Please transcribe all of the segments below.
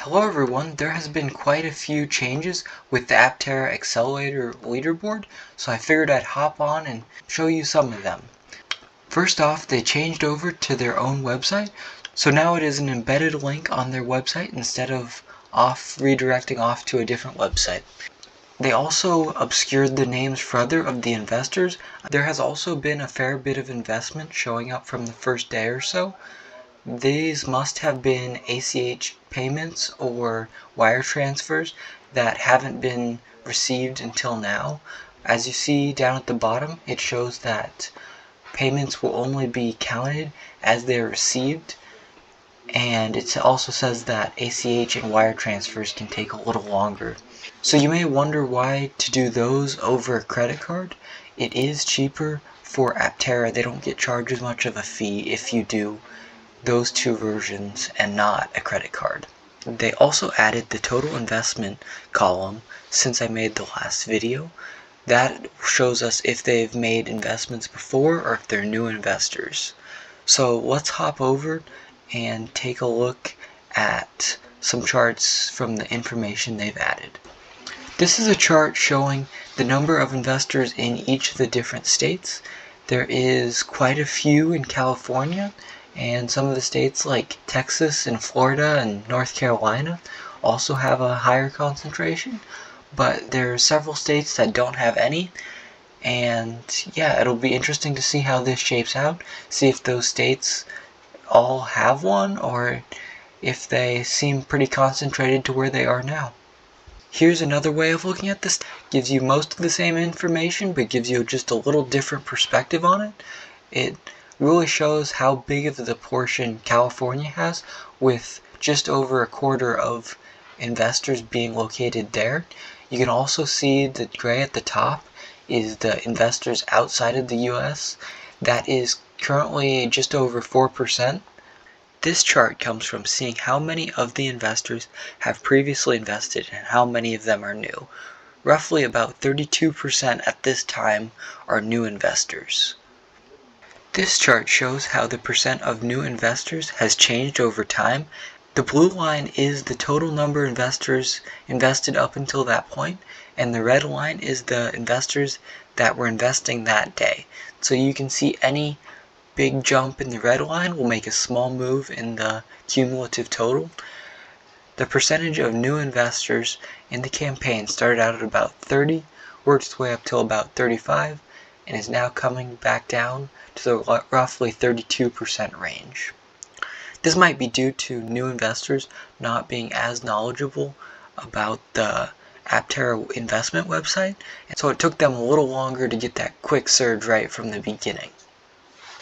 Hello everyone, there has been quite a few changes with the Aptera Accelerator leaderboard, so I figured I'd hop on and show you some of them. First off, they changed over to their own website, so now it is an embedded link on their website instead of redirecting off to a different website. They also obscured the names further of the investors. There has also been a fair bit of investment showing up from the first day or so. These must have been ACH payments or wire transfers that haven't been received until now. As you see down at the bottom, it shows that payments will only be counted as they're received, and it also says that ACH and wire transfers can take a little longer. So you may wonder why to do those over a credit card. It is cheaper for Aptera. They don't get charged as much of a fee if you do those two versions and not a credit card. They also added the total investment column since I made the last video. That shows us if they've made investments before or if they're new investors. So let's hop over and take a look at some charts from the information they've added. This is a chart showing the number of investors in each of the different states. There is quite a few in California, and some of the states like Texas and Florida and North Carolina also have a higher concentration, but there are several states that don't have any. And yeah, it'll be interesting to see how this shapes out, see if those states all have one or if they seem pretty concentrated to where they are now. Here's another way of looking at this. Gives you most of the same information, but gives you just a little different perspective on it. It really shows how big of the portion California has, with just over a quarter of investors being located there. You can also see the gray at the top is the investors outside of the US. That is currently just over 4%. This chart comes from seeing how many of the investors have previously invested and how many of them are new. Roughly about 32% at this time are new investors. This chart shows how the percent of new investors has changed over time. The blue line is the total number of investors invested up until that point, and the red line is the investors that were investing that day. So you can see any big jump in the red line will make a small move in the cumulative total. The percentage of new investors in the campaign started out at about 30, worked its way up till about 35, and is now coming back down to the roughly 32% range. This might be due to new investors not being as knowledgeable about the Aptera investment website, and so it took them a little longer to get that quick surge right from the beginning.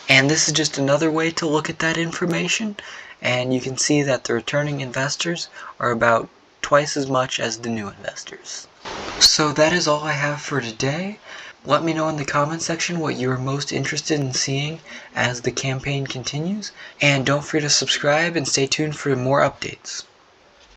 And this is just another way to look at that information, and you can see that the returning investors are about twice as much as the new investors. So that is all I have for today. Let me know in the comment section what you are most interested in seeing as the campaign continues, and don't forget to subscribe and stay tuned for more updates.